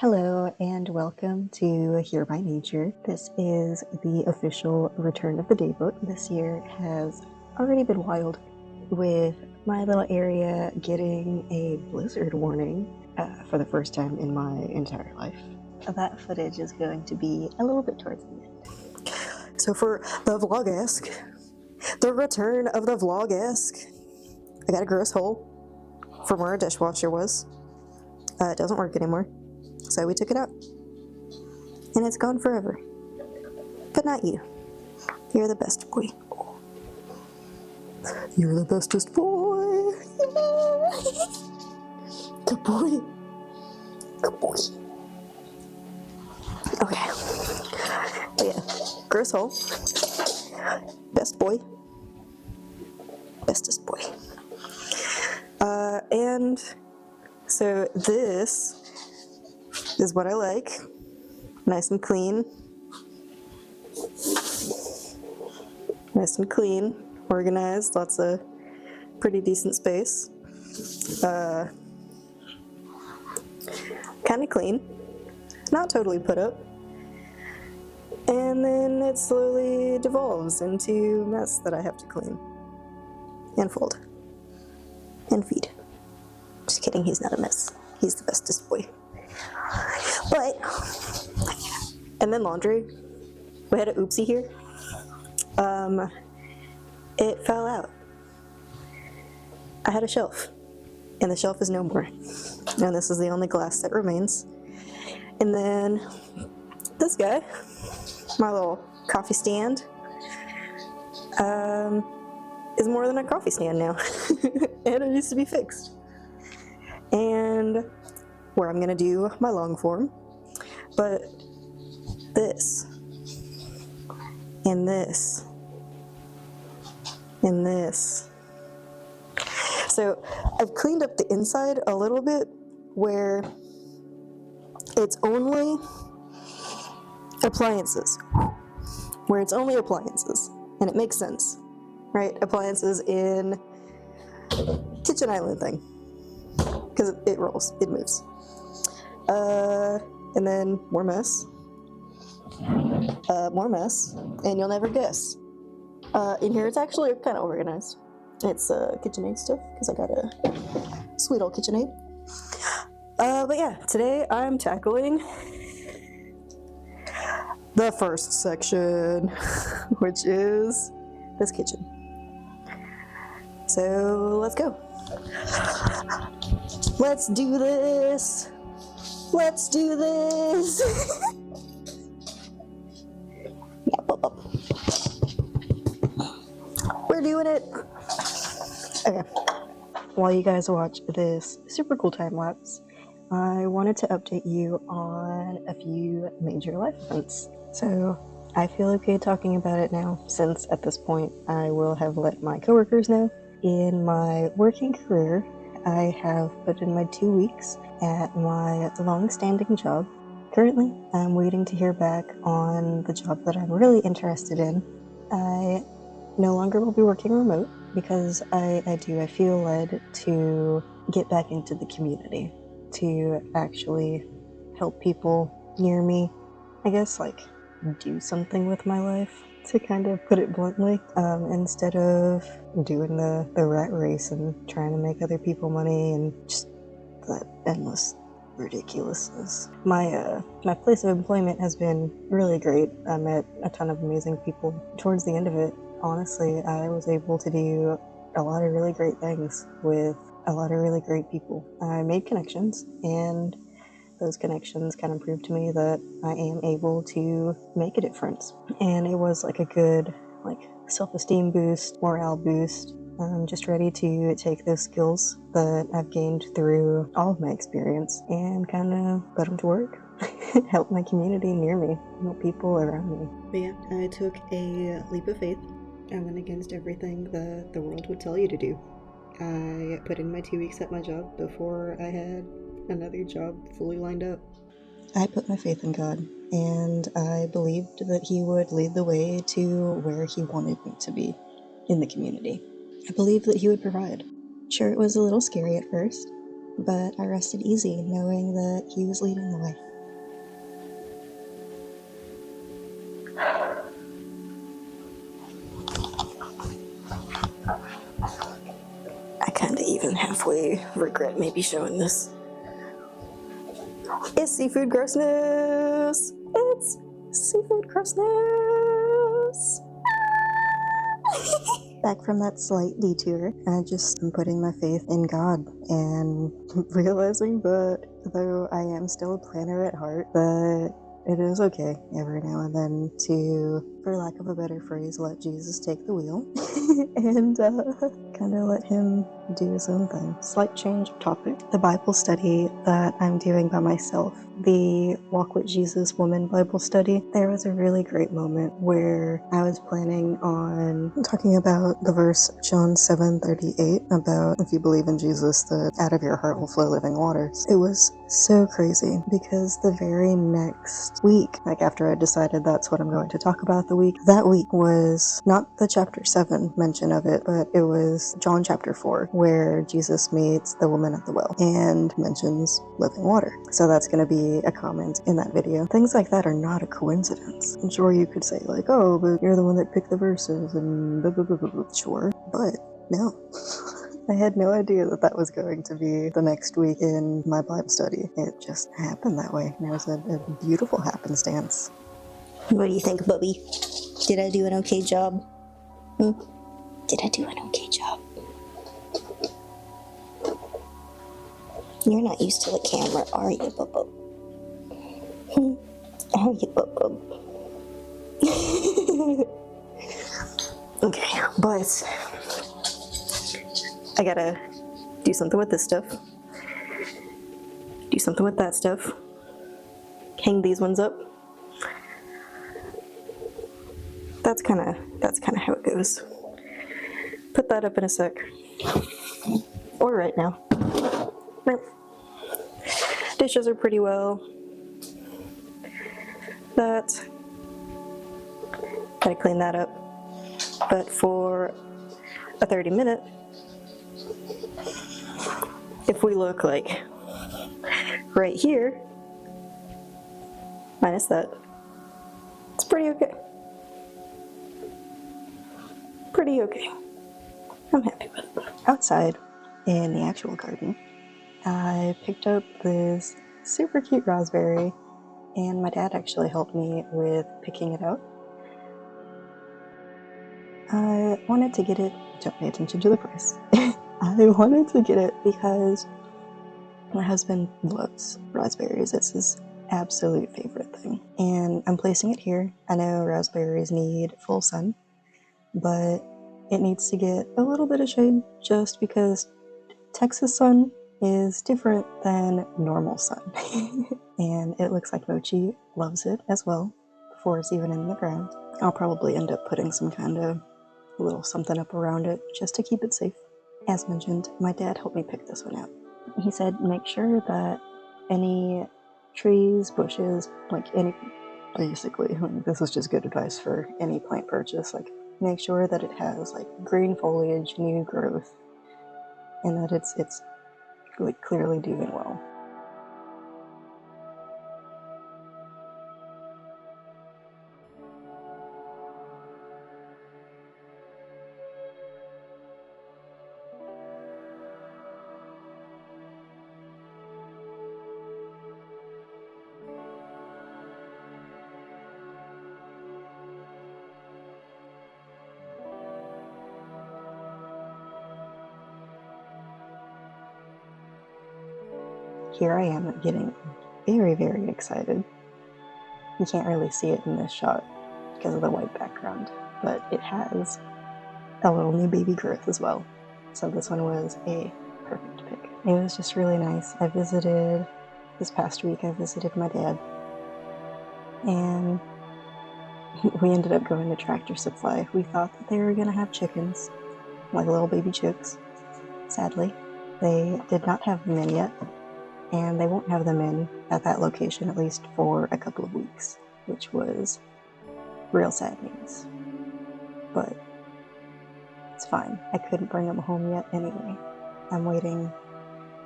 Hello and welcome to Hereby Nature. This is the official return of the daybook. This year has already been wild, with my little area getting a blizzard warning for the first time in my entire life. That footage is going to be a little bit towards the end. So for the vlog-esque, the return of the vlog-esque, I got a gross hole from where our dishwasher was. It doesn't work anymore. So we took it out. And it's gone forever. But not you. You're the best boy. You're the bestest boy. Good boy. Good boy. Okay. But yeah. Gross hole. Best boy. Bestest boy. And so this is what I like. Nice and clean. Nice and clean. Organized. Lots of pretty decent space. Kind of clean. Not totally put up. And then it slowly devolves into mess that I have to clean. And fold. And feed. Just kidding, he's not a mess. He's the bestest boy. But, and then laundry. We had an oopsie here. It fell out. I had a shelf, and the shelf is no more. And this is the only glass that remains. And then this guy, my little coffee stand, is more than a coffee stand now. And it needs to be fixed. And where I'm gonna do my long form, but this, and this, and this. So I've cleaned up the inside a little bit where it's only appliances, and it makes sense, right? Appliances in kitchen island thing, because it rolls, it moves. And then more mess, and you'll never guess. In here, it's actually kind of organized. It's KitchenAid stuff, because I got a sweet old KitchenAid. But yeah, today I'm tackling the first section, which is this kitchen. So let's go. Let's do this. Let's do this. We're doing it. Okay. While you guys watch this super cool time lapse, I wanted to update you on a few major life events. So I feel okay talking about it now, since at this point I will have let my coworkers know. In my working career, I have put in my 2 weeks at my long-standing job. Currently, I'm waiting to hear back on the job that I'm really interested in. I no longer will be working remote because I feel led to get back into the community, to actually help people near me. I guess, like, do something with my life, to kind of put it bluntly, instead of doing the rat race and trying to make other people money and just that endless ridiculousness. My place of employment has been really great. I met a ton of amazing people. Towards the end of it, honestly, I was able to do a lot of really great things with a lot of really great people. I made connections, and those connections kind of proved to me that I am able to make a difference. And it was like a good, self-esteem boost, morale boost. I'm just ready to take those skills that I've gained through all of my experience and kind of put them to work. Help my community near me, help people around me. But yeah, I took a leap of faith. I went against everything that the world would tell you to do. I put in my 2 weeks at my job before I had another job fully lined up. I put my faith in God, and I believed that He would lead the way to where He wanted me to be in the community. I believed that He would provide. Sure, it was a little scary at first, but I rested easy knowing that He was leading the way. halfway regret maybe showing this. It's seafood grossness! It's seafood grossness! Back from that slight detour, I'm putting my faith in God and realizing that though I am still a planner at heart, that it is okay every now and then to, for lack of a better phrase, let Jesus take the wheel and kind of let him do his own thing. Slight change of topic. The Bible study that I'm doing by myself, the Walk with Jesus Woman Bible study, there was a really great moment where I was planning on talking about the verse John 7:38 about if you believe in Jesus, that out of your heart will flow living waters. It was so crazy because the very next week, like after I decided that's what I'm going to talk about that week was not the chapter 7 mention of it, but it was John chapter 4, where Jesus meets the woman at the well and mentions living water. So that's going to be a comment in that video. Things like that are not a coincidence. I'm sure you could say like, oh, but you're the one that picked the verses and blah, blah, blah, blah, blah. Sure, but no. I had no idea that that was going to be the next week in my Bible study. It just happened that way. It was a beautiful happenstance. What do you think, Bubby? Did I do an okay job? Did I do an okay job? You're not used to the camera, are you, Bubba? Are you, Bubba? Okay, but I gotta do something with this stuff. Do something with that stuff. Hang these ones up. That's kind of how it goes. Put that up in a sec. Or right now. Dishes are pretty well. Gotta clean that up. But for a 30-minute, if we look like right here, minus that, it's pretty okay. Pretty okay. I'm happy with it. Outside, in the actual garden, I picked up this super cute raspberry, and my dad actually helped me with picking it out. I wanted to get it, don't pay attention to the price. I wanted to get it because my husband loves raspberries. It's his absolute favorite thing. And I'm placing it here. I know raspberries need full sun, but it needs to get a little bit of shade just because Texas sun is different than normal sun. And it looks like Mochi loves it as well before it's even in the ground. I'll probably end up putting some kind of little something up around it just to keep it safe. As mentioned, my dad helped me pick this one out. He said make sure that any trees, bushes, basically, this is just good advice for any plant purchase, make sure that it has green foliage, new growth, and that it's clearly doing well. Here I am getting very, very excited. You can't really see it in this shot because of the white background, but it has a little new baby growth as well. So this one was a perfect pick. It was just really nice. This past week I visited my dad, and we ended up going to Tractor Supply. We thought that they were going to have chickens, like little baby chicks. Sadly, they did not have them in yet. And they won't have them in at that location at least for a couple of weeks, which was real sad news. But it's fine. I couldn't bring them home yet anyway. I'm waiting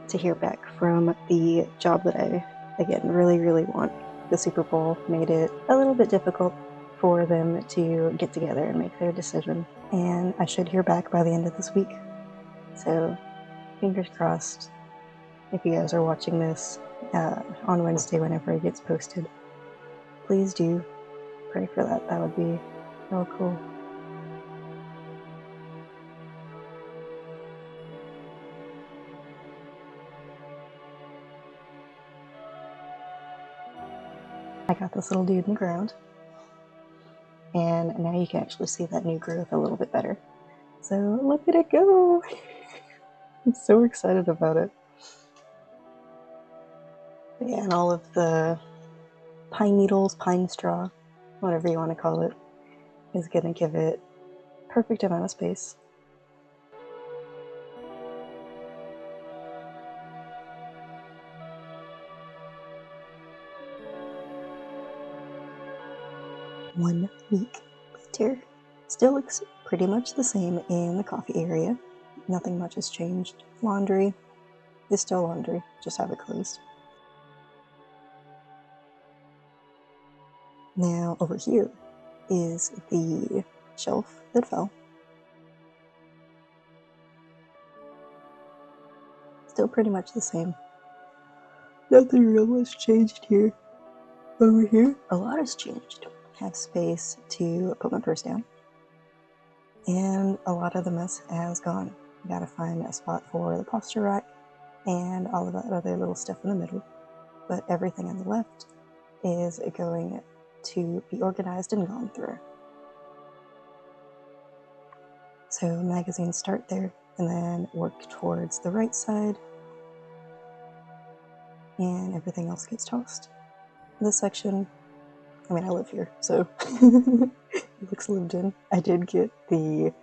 to hear back from the job that I, again, really, really want. The Super Bowl made it a little bit difficult for them to get together and make their decision. And I should hear back by the end of this week. So fingers crossed, if you guys are watching this on Wednesday whenever it gets posted, please do pray for that. That would be real cool. I got this little dude in the ground, and now you can actually see that new growth a little bit better. So look at it go! I'm so excited about it. But yeah, and all of the pine needles, pine straw, whatever you want to call it, is going to give it perfect amount of space. One week later, still looks pretty much the same in the coffee area. Nothing much has changed. Laundry is still laundry, just have it closed. Now over here is the shelf that fell. Still pretty much the same. Nothing real has changed here. Over here, a lot has changed. Have space to put my purse down. And a lot of the mess has gone. Gotta find a spot for the posture rack and all of that other little stuff in the middle. But everything on the left is going to be organized and gone through. So magazines start there and then work towards the right side, and everything else gets tossed. This section, I mean, I live here, so it looks lived in. I did get the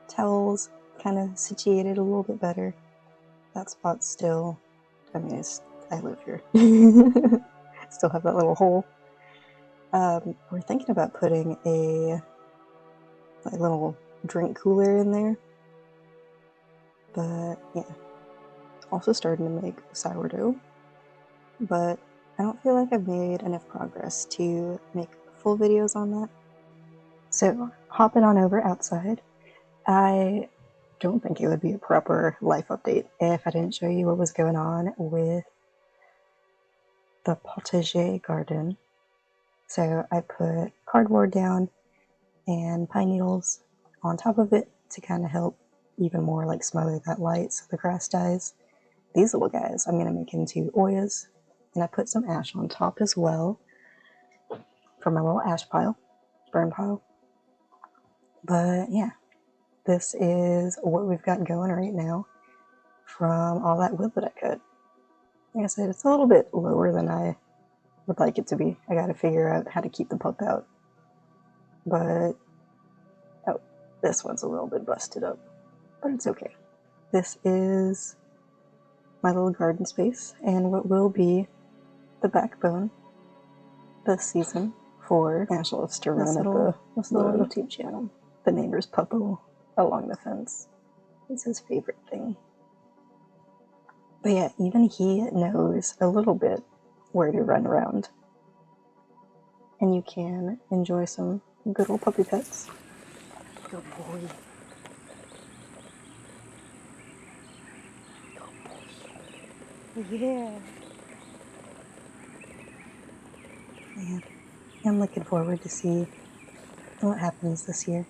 towels kind of situated a little bit better. That spot's still, I mean, I live here. Still have that little hole. We're thinking about putting a little drink cooler in there. But yeah, also starting to make sourdough. But I don't feel like I've made enough progress to make full videos on that. So hopping on over outside, I don't think it would be a proper life update if I didn't show you what was going on with the potager garden. So I put cardboard down and pine needles on top of it to kind of help even more like smother that light so the grass dies. These little guys I'm going to make into oyas, and I put some ash on top as well for my little ash pile, burn pile. But yeah, this is what we've got going right now from all that wood that I cut. Like I said, it's a little bit lower than I would like it to be. I gotta figure out how to keep the pup out. But, oh, this one's a little bit busted up, but it's okay. This is my little garden space and what will be the backbone this season for Ash loves to run the little YouTube channel. The neighbor's puppo along the fence. It's his favorite thing. But yeah, even he knows a little bit where to run around. And you can enjoy some good old puppy pets. Good boy. Good boy. Yeah. And I'm looking forward to see what happens this year.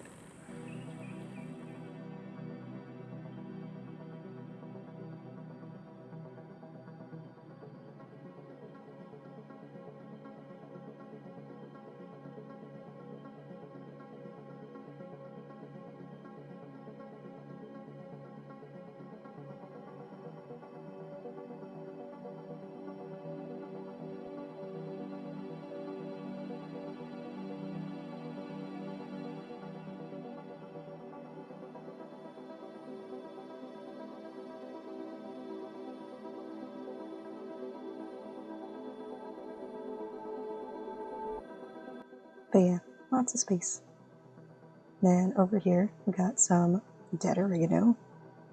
But yeah, lots of space. Then over here, we got some dead oregano.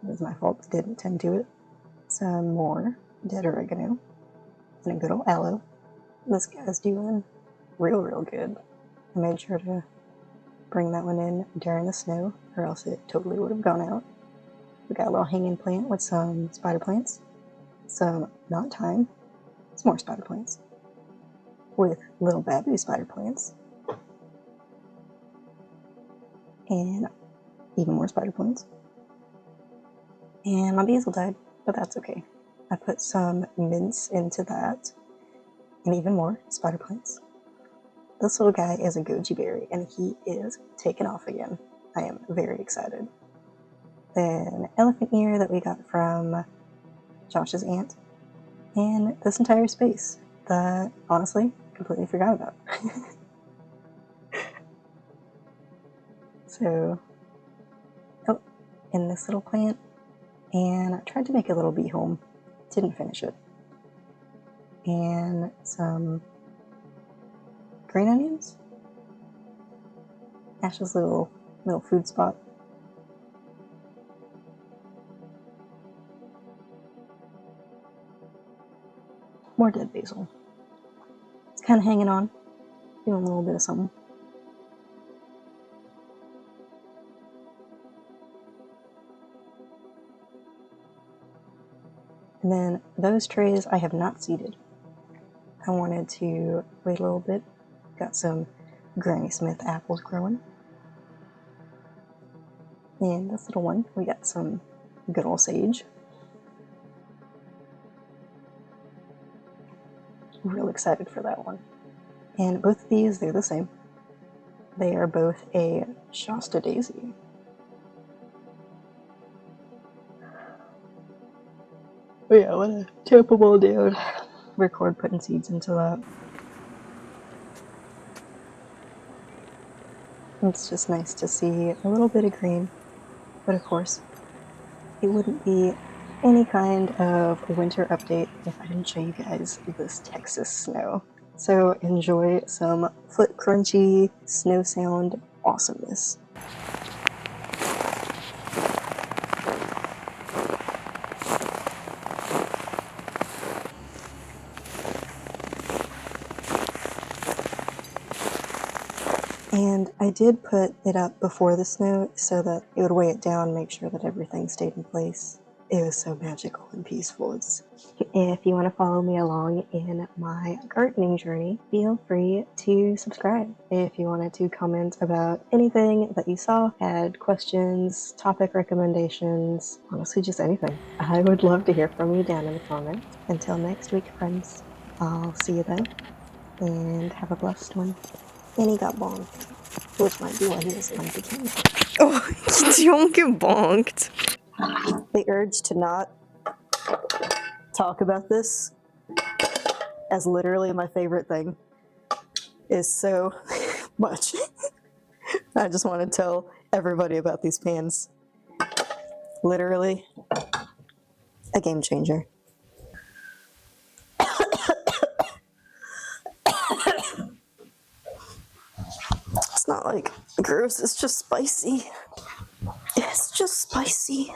It was my fault, didn't tend to it. Some more dead oregano. And a good old aloe. This guy's doing real good. I made sure to bring that one in during the snow, or else it totally would have gone out. We got a little hanging plant with some spider plants, some not thyme, some more spider plants, with little baby spider plants, and even more spider plants. And my basil died, but that's okay. I put some mince into that, and even more spider plants. This little guy is a goji berry, and he is taking off again. I am very excited. Then elephant ear that we got from Josh's aunt, and this entire space that, honestly, completely forgot about. So, oh, and this little plant, and I tried to make a little bee home, didn't finish it. And some green onions. Ash's little food spot. More dead basil. It's kind of hanging on, doing a little bit of something. And then those trays I have not seeded. I wanted to wait a little bit. Got some Granny Smith apples growing. And this little one, we got some good old sage. Real excited for that one. And both of these, they're the same. They are both a Shasta daisy. But yeah, I want to tap them all down. Record putting seeds into that. It's just nice to see a little bit of green. But of course, it wouldn't be any kind of winter update if I didn't show you guys this Texas snow. So enjoy some foot crunchy snow sound awesomeness. And I did put it up before the snow so that it would weigh it down, make sure that everything stayed in place. It was so magical and peaceful. If you want to follow me along in my gardening journey, feel free to subscribe. If you wanted to comment about anything that you saw, had questions, topic recommendations, honestly just anything, I would love to hear from you down in the comments. Until next week, friends, I'll see you then, and have a blessed one. And he got bonked, which might be why he was late again. Oh, you don't get bonked. The urge to not talk about this as literally my favorite thing is so much. I just want to tell everybody about these pans. Literally a game changer. It's not like gross, it's just spicy. It's just spicy.